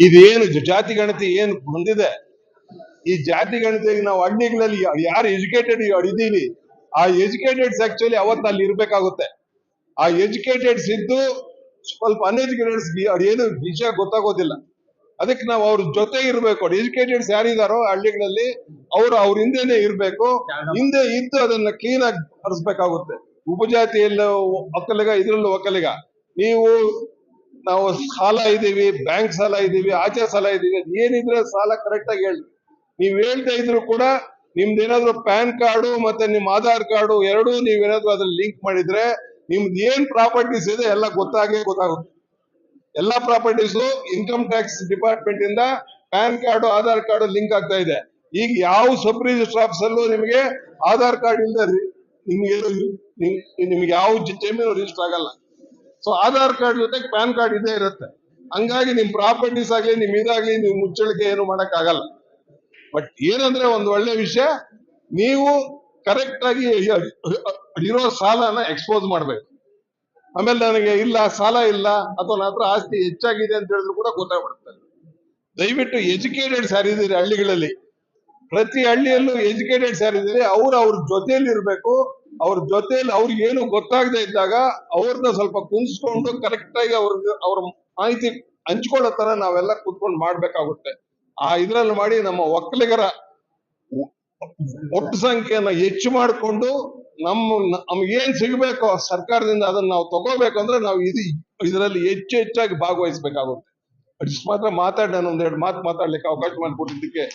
ಇದೇನು ಜಾತಿ ಗಣತಿ ಏನು ಬಂದಿದೆ, ಈ ಜಾತಿ ಗಣತಿಗೆ ನಾವು ಹಳ್ಳಿಗಳಲ್ಲಿ ಯಾರು ಎಜುಕೇಟೆಡ್ ಇದ್ದೀವಿ, ಆ ಎಜುಕೇಟೆಡ್ಸ್ ಆಕ್ಚುಲಿ ಅವತ್ತು ಅಲ್ಲಿ ಇರ್ಬೇಕಾಗುತ್ತೆ. ಆ ಎಜುಕೇಟೆಡ್ಸ್ ಇದ್ದು ಸ್ವಲ್ಪ ಅನ್ಎಜುಕೇಟೆಡ್ಸ್ ಏನು ವಿಷಯ ಗೊತ್ತಾಗೋದಿಲ್ಲ. ಅದಕ್ಕೆ ನಾವು ಅವ್ರ ಜೊತೆ ಇರಬೇಕು. ಎಜುಕೇಟೆಡ್ಸ್ ಯಾರಿದಾರೋ ಹಳ್ಳಿಗಳಲ್ಲಿ ಅವ್ರ ಹಿಂದೆನೆ ಇರ್ಬೇಕು. ಹಿಂದೆ ಇದ್ದು ಅದನ್ನ ಕ್ಲೀನ್ ಆಗಿ ಹರಿಸ್ಬೇಕಾಗುತ್ತೆ. ಉಪಜಾತಿಯಲ್ಲೂ ಒಕ್ಕಲಿಗ, ಇದ್ರಲ್ಲೂ ಒಕ್ಕಲಿಗ. ನಾವು ಸಾಲ ಇದ್ದೀವಿ, ಬ್ಯಾಂಕ್ ಸಾಲ ಇದ್ದೀವಿ, ಆಚೆ ಸಾಲ ಇದ್ದೀವಿ, ಏನಿದ್ರೆ ಸಾಲ ಕರೆಕ್ಟ್ ಆಗಿ ಹೇಳಿ. ನೀವ್ ಹೇಳ್ತಾ ಇದ್ರು ಕೂಡ ನಿಮ್ದೇನಾದ್ರು ಪ್ಯಾನ್ ಕಾರ್ಡು ಮತ್ತೆ ನಿಮ್ ಆಧಾರ್ ಕಾರ್ಡು ಎರಡೂ ನೀವೇನಾದ್ರು ಅದ್ರಲ್ಲಿ ಲಿಂಕ್ ಮಾಡಿದ್ರೆ ನಿಮ್ದು ಏನ್ ಪ್ರಾಪರ್ಟೀಸ್ ಇದೆ ಎಲ್ಲ ಗೊತ್ತಾಗುತ್ತೆ. ಎಲ್ಲಾ ಪ್ರಾಪರ್ಟೀಸ್ ಇನ್ಕಮ್ ಟ್ಯಾಕ್ಸ್ ಡಿಪಾರ್ಟ್ಮೆಂಟ್ ಇಂದ PAN card Aadhaar card link ಆಗ್ತಾ ಇದೆ. ಈಗ ಯಾವ ಸಬ್ ರಿಜಿಸ್ಟರ್ ಆಫೀಸ್ ಅಲ್ಲೂ ನಿಮಗೆ ಆಧಾರ್ ಕಾರ್ಡ್ ಇಂದ ನಿಮ್ಗೆ ಯಾವ ಜಮೀನು ರಿಜಿಸ್ಟರ್ ಆಗಲ್ಲ. ಸೊ ಆಧಾರ್ ಕಾರ್ಡ್ ಜೊತೆಗೆ ಪ್ಯಾನ್ ಕಾರ್ಡ್ ಇದೇ ಇರುತ್ತೆ. ಹಂಗಾಗಿ ನಿಮ್ ಪ್ರಾಪರ್ಟೀಸ್ ಆಗ್ಲಿ ನಿಮ್ ಇದಾಗ್ಲಿ ನೀವು ಮುಚ್ಚಳಿಕೆ ಏನು ಮಾಡಕ್ ಆಗಲ್ಲ. ಬಟ್ ಏನಂದ್ರೆ ಒಂದು ಒಳ್ಳೆ ವಿಷಯ, ನೀವು ಕರೆಕ್ಟ್ ಆಗಿ ಇರೋ ಸಾಲನ ಎಕ್ಸ್ಪೋಸ್ ಮಾಡ್ಬೇಕು. ಆಮೇಲೆ ನನಗೆ ಇಲ್ಲ ಸಾಲ ಇಲ್ಲ ಅಥವಾ ನನ್ನ ಹತ್ರ ಆಸ್ತಿ ಹೆಚ್ಚಾಗಿದೆ ಅಂತ ಹೇಳಿದ್ರು ಕೂಡ ಗೊತ್ತಾಗ್ಬಿಡುತ್ತೆ. ದಯವಿಟ್ಟು ಎಜುಕೇಟೆಡ್ಸ್ ಯಾರಿದ್ದೀರಿ ಹಳ್ಳಿಗಳಲ್ಲಿ, ಪ್ರತಿ ಹಳ್ಳಿಯಲ್ಲೂ ಎಜುಕೇಟೆಡ್ಸ್ ಯಾರಿದ್ದೀರಿ ಅವ್ರ ಜೊತೆಯಲ್ಲಿ ಇರ್ಬೇಕು. ಅವ್ರ ಜೊತೆಯಲ್ಲಿ ಅವ್ರಿಗೆ ಏನು ಗೊತ್ತಾಗದೆ ಇದ್ದಾಗ ಅವ್ರನ್ನ ಸ್ವಲ್ಪ ಕುಂಸ್ಕೊಂಡು ಕರೆಕ್ಟ್ ಆಗಿ ಅವ್ರ ಮಾಹಿತಿ ಹಂಚ್ಕೊಳ್ಳೋ ತರ ನಾವೆಲ್ಲ ಕೂತ್ಕೊಂಡು ಮಾಡ್ಬೇಕಾಗುತ್ತೆ. ಆ ಇದ್ರಲ್ಲಿ ಮಾಡಿ ನಮ್ಮ ಒಕ್ಕಲಿಗರ ಒಟ್ಟು ಸಂಖ್ಯೆಯನ್ನ ಹೆಚ್ಚು ಮಾಡಿಕೊಂಡು ನಮ್ಗೇನ್ ಸಿಗ್ಬೇಕು ಸರ್ಕಾರದಿಂದ ಅದನ್ನ ನಾವು ತಗೋಬೇಕಂದ್ರೆ ನಾವು ಇದರಲ್ಲಿ ಹೆಚ್ಚಾಗಿ ಭಾಗವಹಿಸ್ಬೇಕಾಗುತ್ತೆ. ಅಷ್ಟು ಮಾತ್ರ ಮಾತಾಡಿ ನಾನು ಒಂದೆರಡು ಮಾತು ಮಾತಾಡ್ಲಿಕ್ಕೆ ಅವಕಾಶ ಮಾಡಿಕೊಟ್ಟಿದ್ದಕ್ಕೆ